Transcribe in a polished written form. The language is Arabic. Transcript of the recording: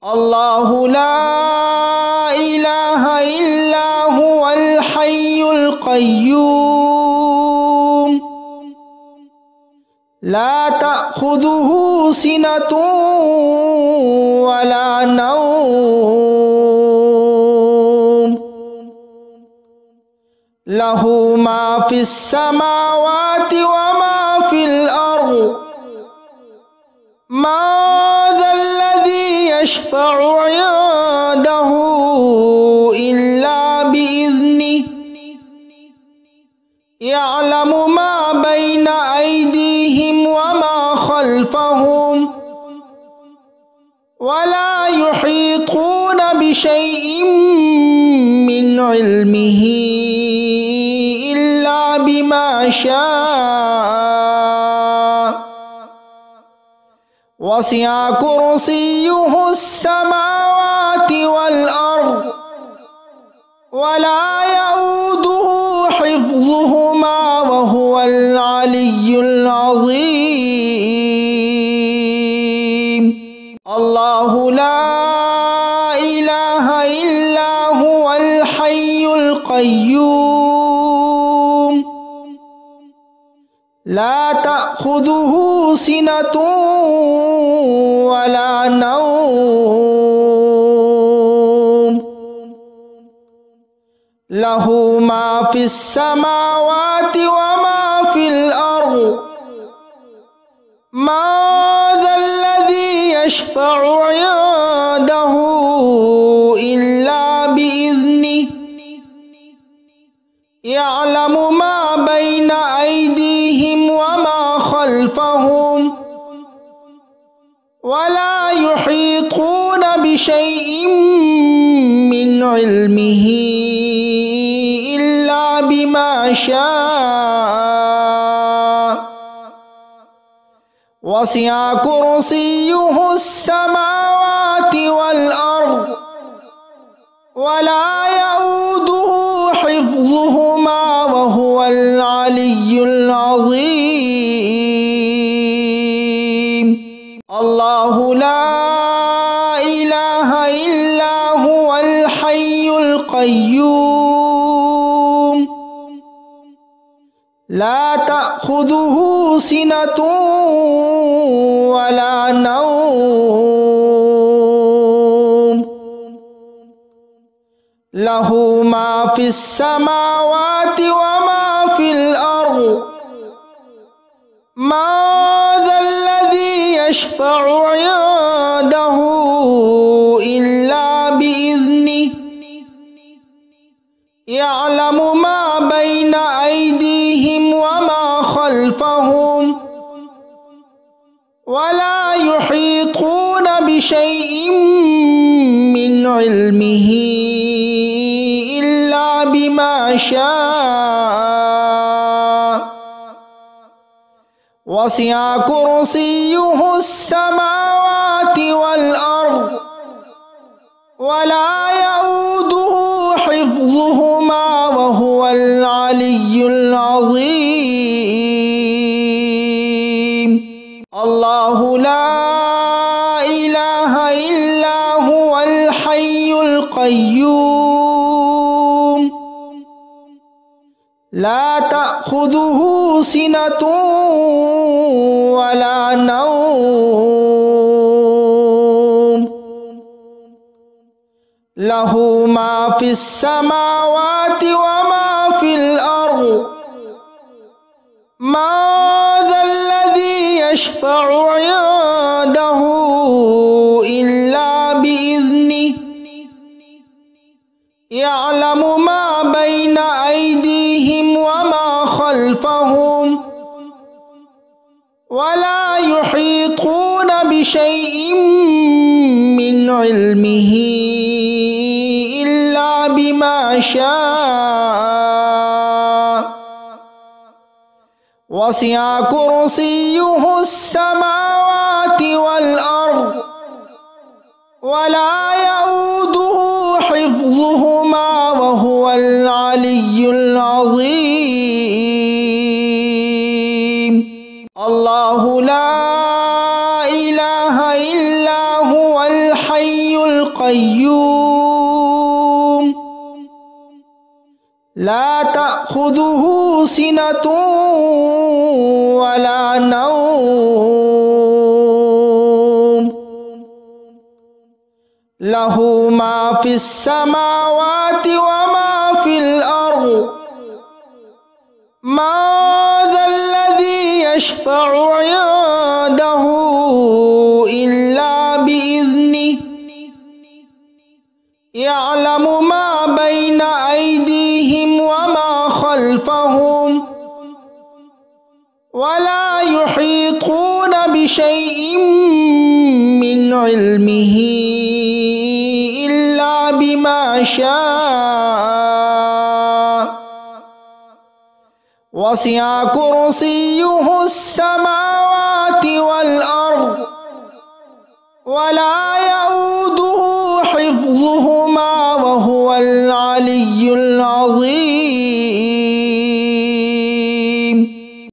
الله لا إله إلا هو الحي القيوم لا تأخذه سنة ولا نوم له ما في السماوات وما في الأرض ما ذا الذي يشفع عنده إلا بإذنه يعلم ما بين أيديهم وما خلفهم ولا يحيطون بشيء من علمه إلا بما شاء وسع كرسيه السماوات والأرض ولا يؤوده حفظهما وهو العلي العظيم الله لا إله إلا هو الحي القيوم لا تأخذه سنة ولا نوم له ما في السماوات وما في الأرض ما ذا الذي يشفع عنده إلا بإذنه يعلم ما بين أيديهم وما خلفهم ولا يحيطون بشيء من علمه إلا بما شاء وسع كرسيه السماوات والأرض ولا يؤوده حفظهما وهو العلي العظيم الله لا إله إلا هو الحي القيوم لا تأخذه سنة ولا نوم له ما في السماوات وما في الأرض ما ذا الذي يشفع عنده إلا بإذنه يعلم ما بين أيديهم وما خلفهم ولا يحيطون بشيء من علمه إلا بما شاء وسع كرسيه السماوات والأرض ولا يؤوده حفظهما وهو العلي العظيم الله لا إله إلا هو الحي القيوم لا تأخذه سنة ولا نوم له ما في السماوات وما في الأرض ما ذا الذي يشفع عنده إلا بإذنه يعلم ما بين أيديهم وما خلفهم ولا يحيطون بشيء من علمه إلا بما شاء وسع كرسيه السماوات والأرض ولا يؤوده حفظهما وهو العلي العظيم الله لا إله إلا هو الحي الحي القيوم لا تأخذه سنة ولا نوم له ما في السماوات وما في الأرض ما ذا الذي يشفع عنده إلا بإذنه يعلم ما بين أيديهم وما خلفهم ولا يحيطون بشيء من علمه إلا بما شاء وسع كرسيه السماوات والأرض ولا يؤوده حفظهما وهو العلي العظيم.